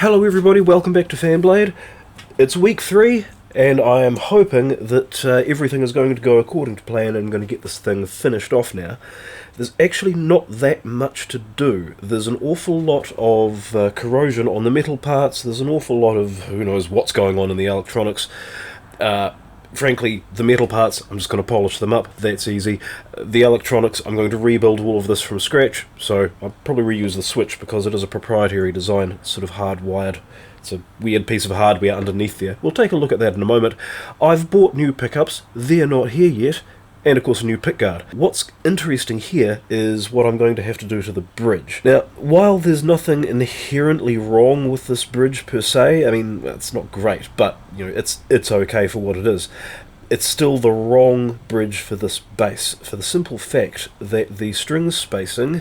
Hello everybody, welcome back to Fanblade. It's week 3, and I am hoping that everything is going to go according to plan and I'm going to get this thing finished off now. There's actually not that much to do. There's an awful lot of corrosion on the metal parts, there's an awful lot of who knows what's going on in the electronics. Frankly, the metal parts, I'm just going to polish them up, that's easy. The electronics, I'm going to rebuild all of this from scratch, so I'll probably reuse the switch because it is a proprietary design. It's sort of hardwired. It's a weird piece of hardware underneath there. We'll take a look at that in a moment. I've bought new pickups, they're not here yet, and of course a new pickguard. What's interesting here is what I'm going to have to do to the bridge. Now, while there's nothing inherently wrong with this bridge per se, I mean, it's not great, but you know, it's okay for what it is. It's still the wrong bridge for this base, for the simple fact that the string spacing,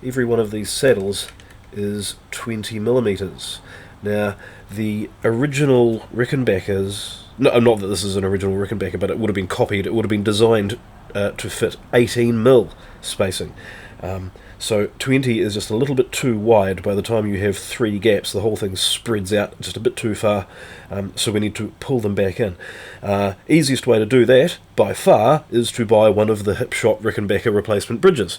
every one of these saddles, is 20mm. Now, the original Rickenbackers, no, not that this is an original Rickenbacker, but it would have been copied, it would have been designed to fit 18mm spacing. So 20 is just a little bit too wide. By the time you have 3 gaps, the whole thing spreads out just a bit too far, so we need to pull them back in. Easiest way to do that, by far, is to buy one of the hip shop Rickenbacker replacement bridges.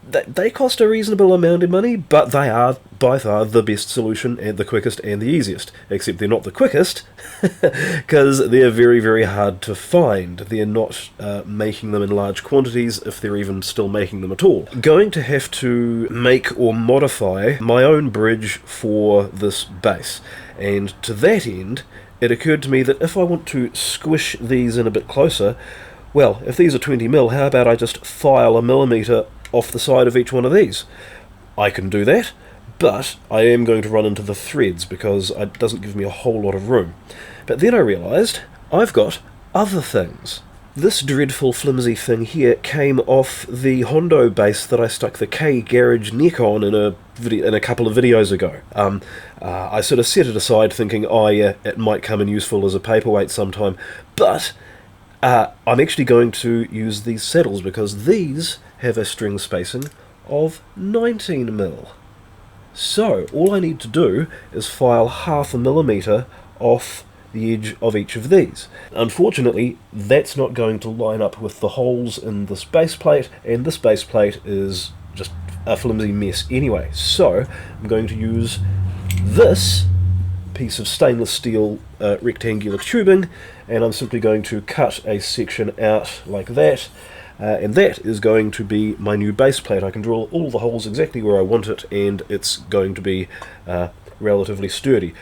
They cost a reasonable amount of money, but they are by far the best solution and the quickest and the easiest. Except they're not the quickest, because they're very, very hard to find. They're not making them in large quantities, if they're even still making them at all. Going to have to make or modify my own bridge for this base, and to that end, it occurred to me that if I want to squish these in a bit closer, well, if these are 20mm, how about I just file a millimetre off the side of each one of these? I can do that, but I am going to run into the threads because it doesn't give me a whole lot of room. But then I realised I've got other things. This dreadful flimsy thing here came off the Hondo base that I stuck the K garage neck on in a couple of videos ago. I sort of set it aside thinking, oh yeah, it might come in useful as a paperweight sometime, but I'm actually going to use these saddles because these have a string spacing of 19mm. So all I need to do is file 0.5mm off the edge of each of these. Unfortunately, that's not going to line up with the holes in this base plate, and this base plate is just a flimsy mess anyway. So I'm going to use this piece of stainless steel rectangular tubing, and I'm simply going to cut a section out like that, and that is going to be my new base plate. I can drill all the holes exactly where I want it, and it's going to be relatively sturdy.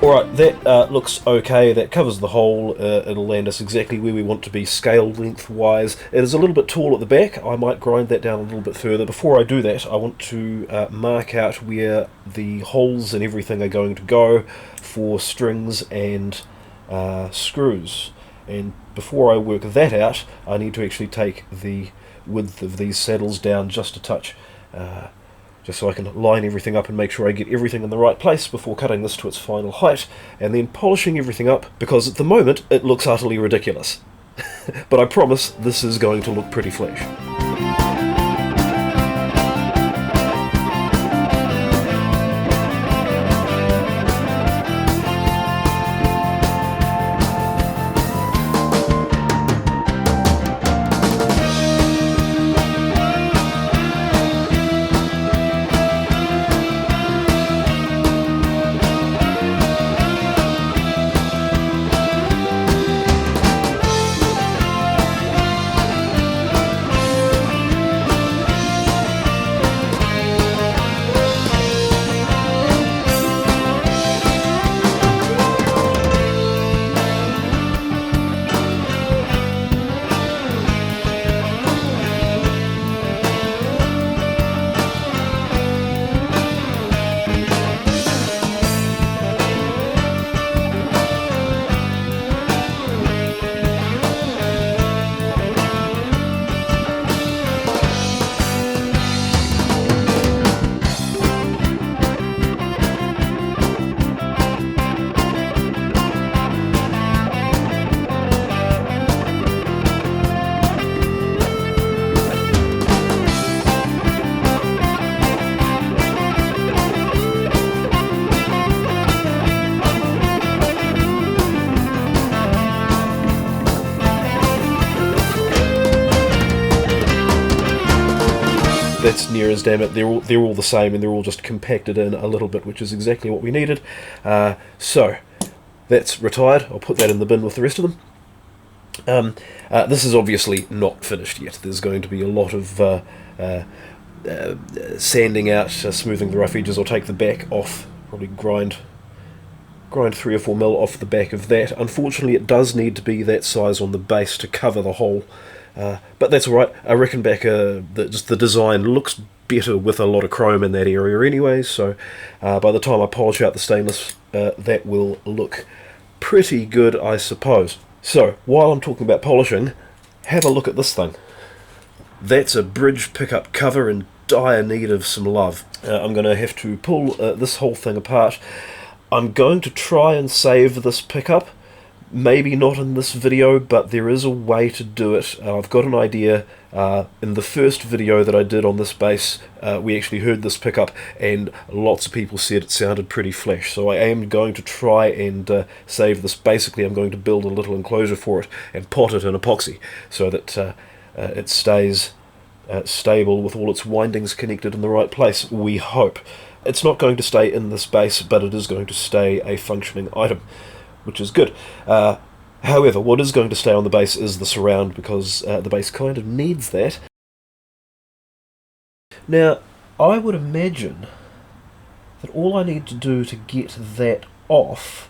Alright, that looks okay, that covers the hole, it'll land us exactly where we want to be scale length-wise. It is a little bit tall at the back, I might grind that down a little bit further. Before I do that, I want to mark out where the holes and everything are going to go for strings and screws. And before I work that out, I need to actually take the width of these saddles down just a touch. Just so I can line everything up and make sure I get everything in the right place before cutting this to its final height, and then polishing everything up, because at the moment it looks utterly ridiculous. But I promise this is going to look pretty flesh. that's near as damn it. They're all the same, and they're all just compacted in a little bit, which is exactly what we needed. So that's retired. I'll put that in the bin with the rest of them. This is obviously not finished yet. There's going to be a lot of sanding out, smoothing the rough edges. I'll take the back off, probably grind 3 or 4 mil off the back of that. Unfortunately, it does need to be that size on the base to cover the hole, but that's alright. A Rickenbacker, just the design looks better with a lot of chrome in that area anyway, so by the time I polish out the stainless, that will look pretty good, I suppose. So, while I'm talking about polishing, have a look at this thing. That's a bridge pickup cover in dire need of some love. I'm going to have to pull this whole thing apart. I'm going to try and save this pickup, maybe not in this video, but there is a way to do it. I've got an idea. In the first video that I did on this base, we actually heard this pickup, and lots of people said it sounded pretty flash, so I am going to try and save this. Basically, I'm going to build a little enclosure for it and pot it in epoxy so that it stays stable with all its windings connected in the right place, we hope. It's not going to stay in this base, but it is going to stay a functioning item, which is good. However, what is going to stay on the base is the surround, because the base kind of needs that. Now, I would imagine that all I need to do to get that off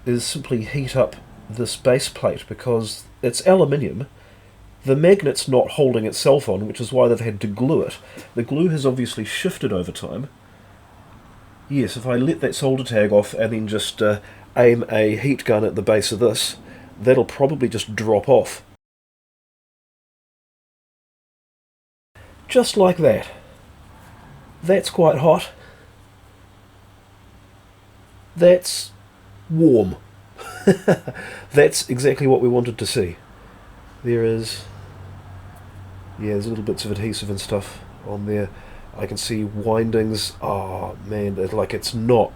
is simply heat up this base plate, because it's aluminium. The magnet's not holding itself on, which is why they've had to glue it. The glue has obviously shifted over time. Yes, if I let that solder tag off and then just aim a heat gun at the base of this, that'll probably just drop off. Just like that. That's quite hot. That's warm. That's exactly what we wanted to see. There's little bits of adhesive and stuff on there. I can see windings. Oh man, it's not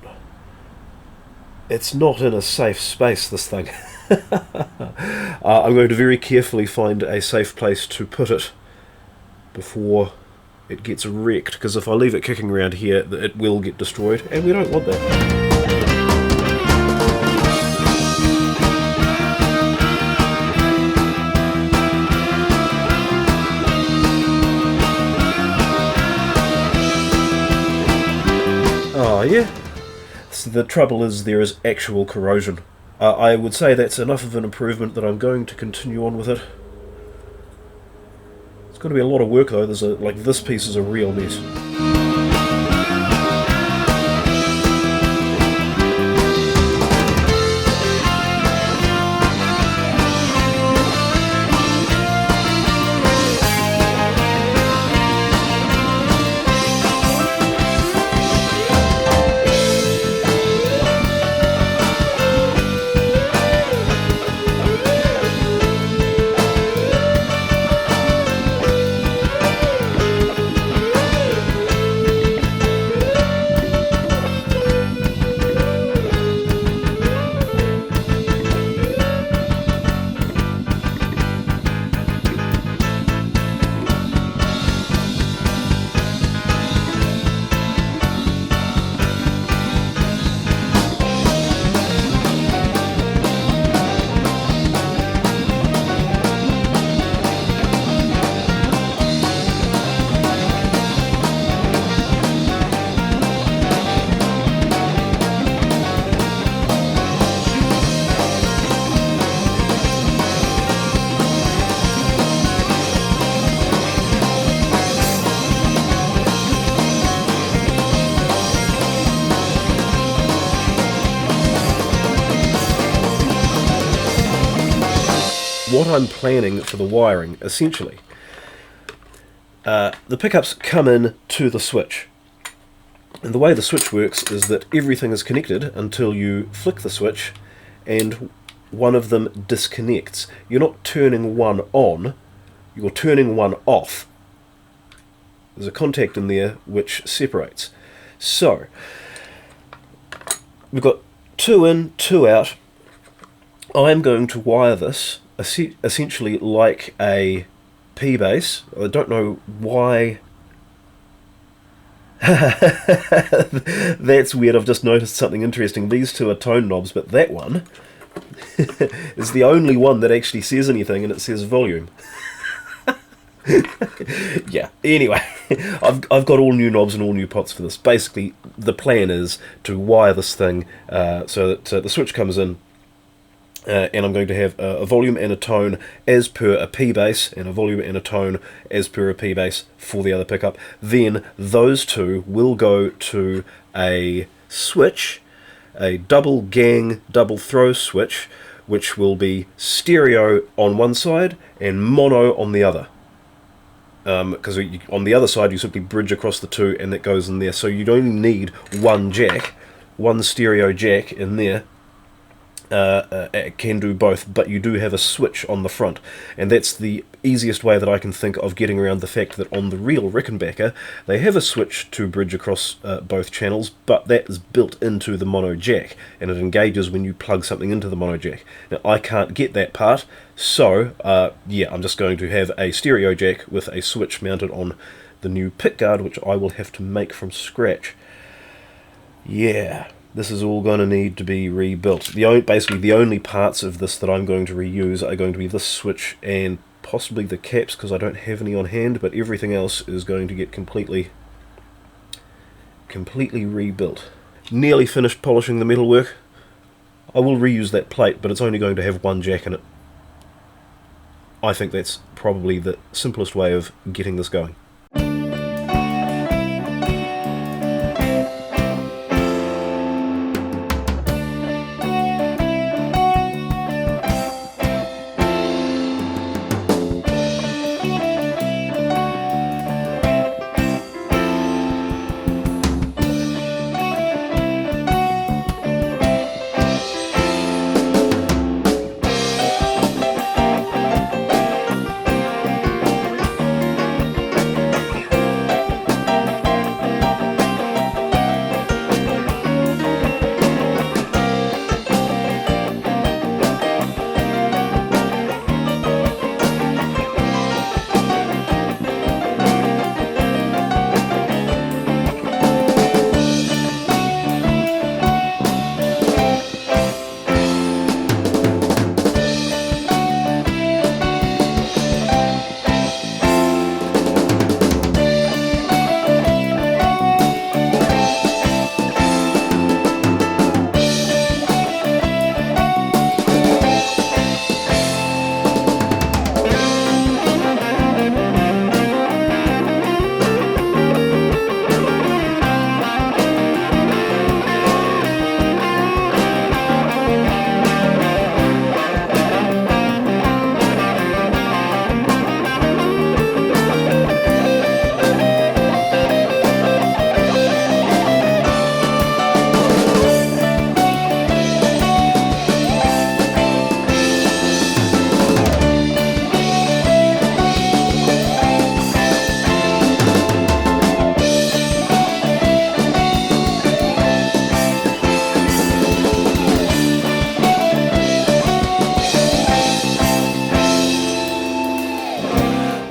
in a safe space, this thing. I'm going to very carefully find a safe place to put it before it gets wrecked, because if I leave it kicking around here, it will get destroyed, and we don't want that. Oh yeah, so the trouble is there is actual corrosion. I would say that's enough of an improvement that I'm going to continue on with it. It's going to be a lot of work though. This piece is a real mess. What I'm planning for the wiring, essentially, the pickups come in to the switch, and the way the switch works is that everything is connected until you flick the switch and one of them disconnects. You're not turning one on, you're turning one off. There's a contact in there which separates. So we've got 2 in, 2 out. I'm going to wire this essentially like a P-base. I don't know why That's weird. I've just noticed something interesting. These two are tone knobs, but that one is the only one that actually says anything, and it says volume. Yeah. Anyway, I've got all new knobs and all new pots for this. Basically, the plan is to wire this thing so that the switch comes in, and I'm going to have a volume and a tone as per a P bass, and a volume and a tone as per a P bass for the other pickup. Then those two will go to a switch, a double gang, double throw switch, which will be stereo on one side and mono on the other. Because on the other side you simply bridge across the two and that goes in there, so you only need one jack, one stereo jack in there. It can do both, but you do have a switch on the front, and that's the easiest way that I can think of getting around the fact that on the real Rickenbacker they have a switch to bridge across both channels, but that is built into the mono jack and it engages when you plug something into the mono jack. Now I can't get that part, so yeah, I'm just going to have a stereo jack with a switch mounted on the new pickguard, which I will have to make from scratch. Yeah, this is all going to need to be rebuilt. Basically, the only parts of this that I'm going to reuse are going to be this switch and possibly the caps, because I don't have any on hand, but everything else is going to get completely rebuilt. Nearly finished polishing the metalwork. I will reuse that plate, but it's only going to have one jack in it. I think that's probably the simplest way of getting this going.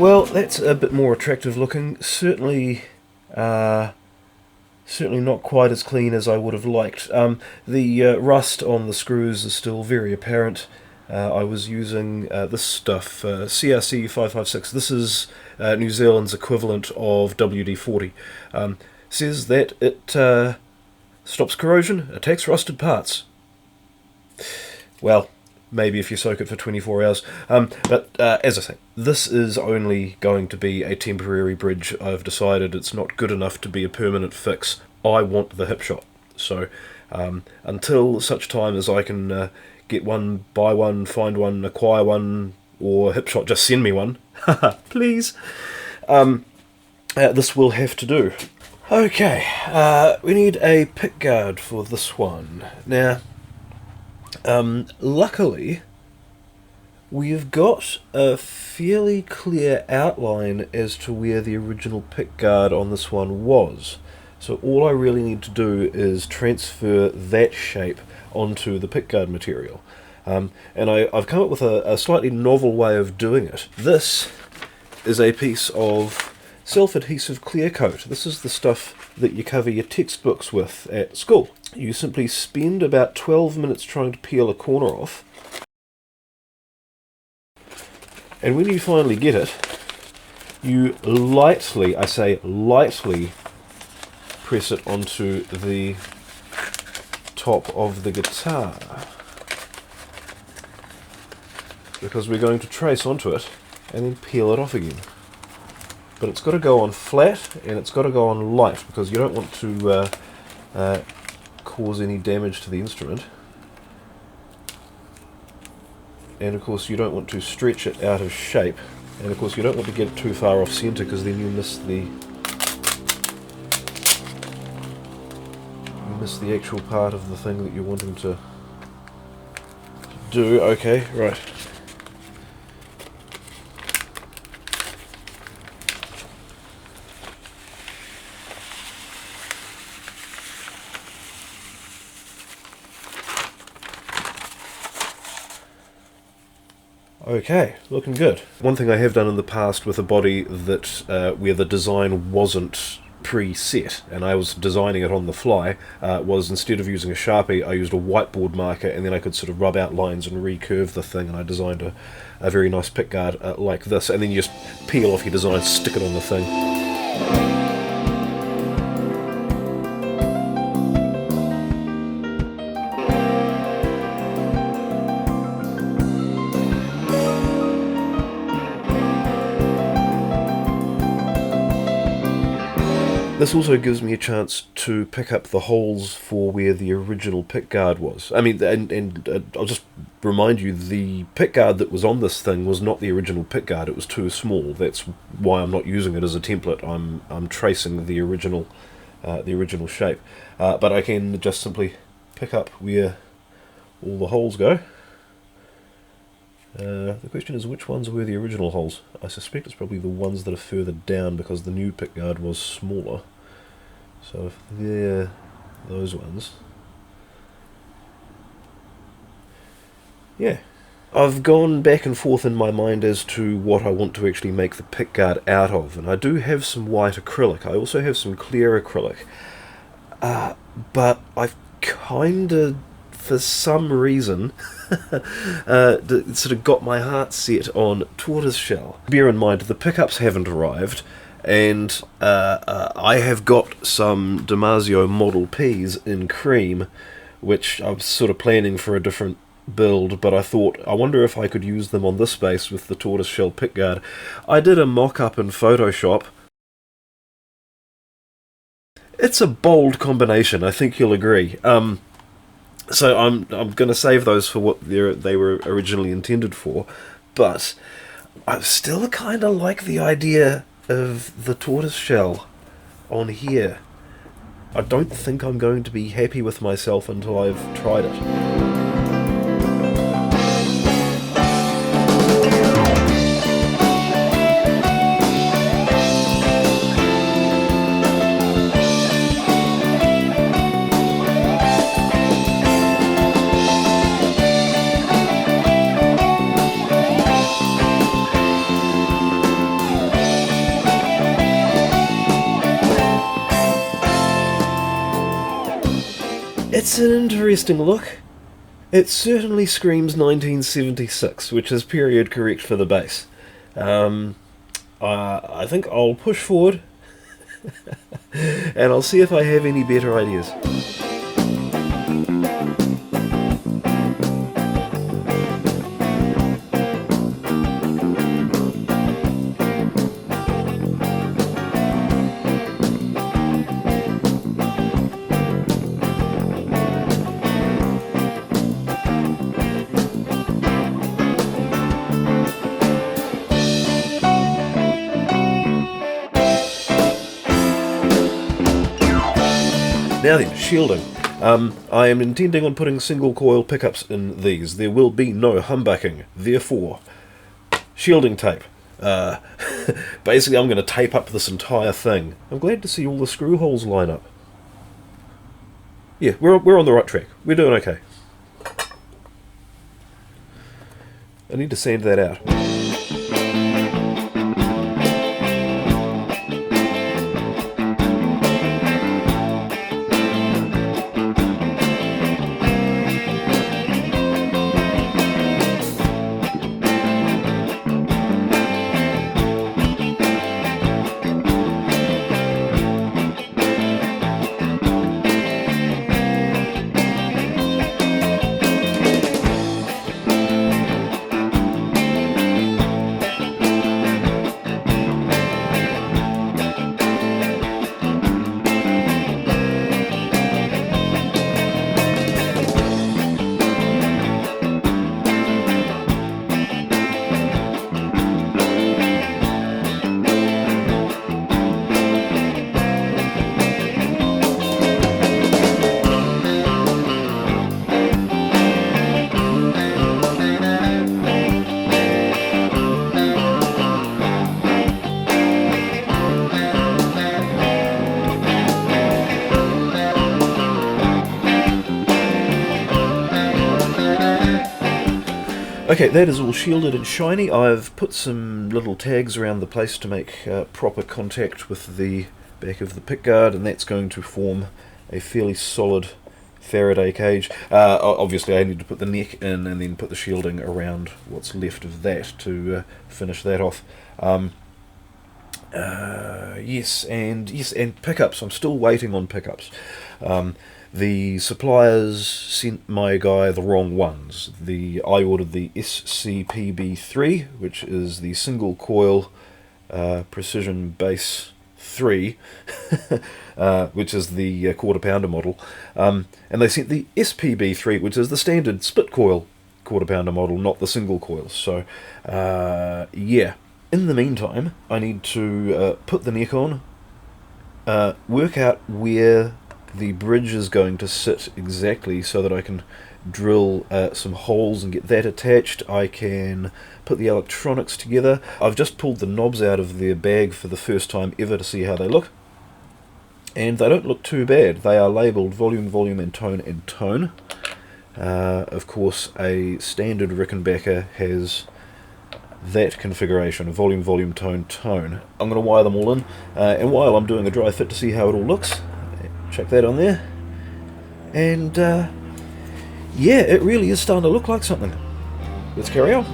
Well, that's a bit more attractive looking. Certainly not quite as clean as I would have liked. The rust on the screws is still very apparent. I was using this stuff, CRC 556. This is New Zealand's equivalent of WD-40. Says that it stops corrosion, attacks rusted parts. Well, maybe if you soak it for 24 hours. But as I say, this is only going to be a temporary bridge. I've decided it's not good enough to be a permanent fix. I want the hip shot. So until such time as I can get one, buy one, find one, acquire one, or Hipshot just send me one, please, this will have to do. Okay, we need a pickguard for this one. Now, luckily, we've got a fairly clear outline as to where the original pickguard on this one was. So all I really need to do is transfer that shape onto the pickguard material. And I've come up with a slightly novel way of doing it. This is a piece of self-adhesive clear coat. This is the stuff that you cover your textbooks with at school. You simply spend about 12 minutes trying to peel a corner off, and when you finally get it, you lightly, I say lightly, press it onto the top of the guitar, because we're going to trace onto it and then peel it off again. But it's got to go on flat and it's got to go on light, because you don't want to cause any damage to the instrument. And of course you don't want to stretch it out of shape, and of course you don't want to get it too far off centre, because then you miss the actual part of the thing that you're wanting to do. Okay, right. Okay, looking good. One thing I have done in the past with a body that where the design wasn't preset and I was designing it on the fly was, instead of using a Sharpie, I used a whiteboard marker, and then I could sort of rub out lines and recurve the thing, and I designed a very nice pickguard like this, and then you just peel off your design, stick it on the thing. This also gives me a chance to pick up the holes for where the original pickguard was. I mean, and I'll just remind you, the pickguard that was on this thing was not the original pickguard. It was too small. That's why I'm not using it as a template. I'm tracing the original shape. But I can just simply pick up where all the holes go. The question is, which ones were the original holes? I suspect it's probably the ones that are further down, because the new pickguard was smaller. So if they're those ones... yeah. I've gone back and forth in my mind as to what I want to actually make the pickguard out of, and I do have some white acrylic. I also have some clear acrylic. But I've kind of, for some reason, sort of got my heart set on tortoiseshell. Bear in mind, the pickups haven't arrived, and I have got some Damasio Model Ps in cream, which I was sort of planning for a different build, but I thought, I wonder if I could use them on this base with the tortoiseshell pickguard. I did a mock-up in Photoshop. It's a bold combination, I think you'll agree. So I'm going to save those for what they were originally intended for, but I still kind of like the idea of the tortoiseshell on here. I don't think I'm going to be happy with myself until I've tried it. It's an interesting look. It certainly screams 1976, which is period correct for the base. I think I'll push forward and I'll see if I have any better ideas. Now then, shielding. I am intending on putting single coil pickups in these. There will be no humbucking, therefore, shielding tape. Basically, I'm going to tape up this entire thing. I'm glad to see all the screw holes line up. Yeah, we're on the right track. We're doing okay. I need to sand that out. Okay, that is all shielded and shiny. I've put some little tags around the place to make proper contact with the back of the pickguard, and that's going to form a fairly solid Faraday cage. Obviously I need to put the neck in and then put the shielding around what's left of that to finish that off. Yes, and pickups. I'm still waiting on pickups. The suppliers sent my guy the wrong ones. I ordered the SCPB3, which is the single coil precision base 3, which is the quarter pounder model, and they sent the SPB3, which is the standard split coil quarter pounder model, not the single coil. So yeah, in the meantime I need to put the neck on, work out where the bridge is going to sit exactly so that I can drill some holes and get that attached. I can put the electronics together. I've just pulled the knobs out of their bag for the first time ever to see how they look, and they don't look too bad. They are labelled volume, volume and tone and tone. Of course a standard Rickenbacker has that configuration, volume, volume, tone, tone. I'm going to wire them all in, and while I'm doing a dry fit to see how it all looks, check that on there, and yeah, it really is starting to look like something. Let's carry on.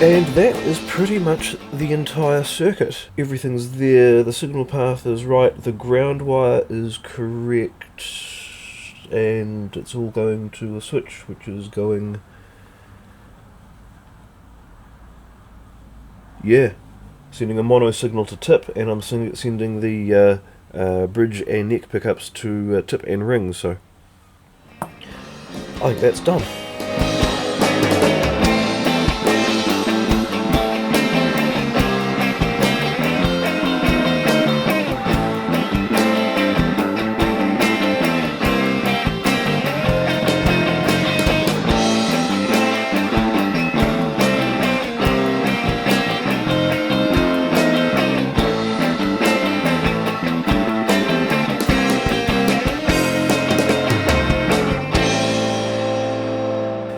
And that is pretty much the entire circuit. Everything's there, the signal path is right, the ground wire is correct, and it's all going to a switch which is going... yeah, sending a mono signal to tip, and I'm sending the bridge and neck pickups to tip and ring, so I think that's done.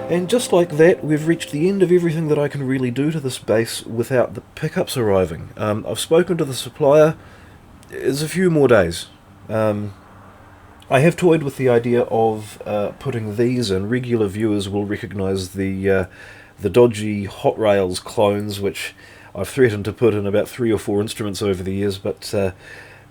And just like that, we've reached the end of everything that I can really do to this base without the pickups arriving. I've spoken to the supplier. There's a few more days. I have toyed with the idea of putting these, and regular viewers will recognise the dodgy Hot Rails clones, which I've threatened to put in about 3 or 4 instruments over the years, but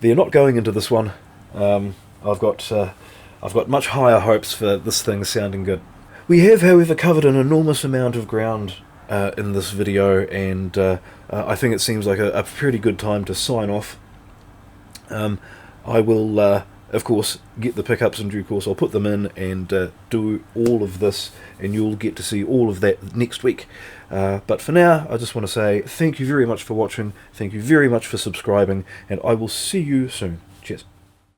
they're not going into this one. I've got much higher hopes for this thing sounding good. We have, however, covered an enormous amount of ground in this video, and I think it seems like a pretty good time to sign off. I will, of course, get the pickups in due course. I'll put them in and do all of this, and you'll get to see all of that next week. But for now, I just want to say thank you very much for watching, thank you very much for subscribing, and I will see you soon.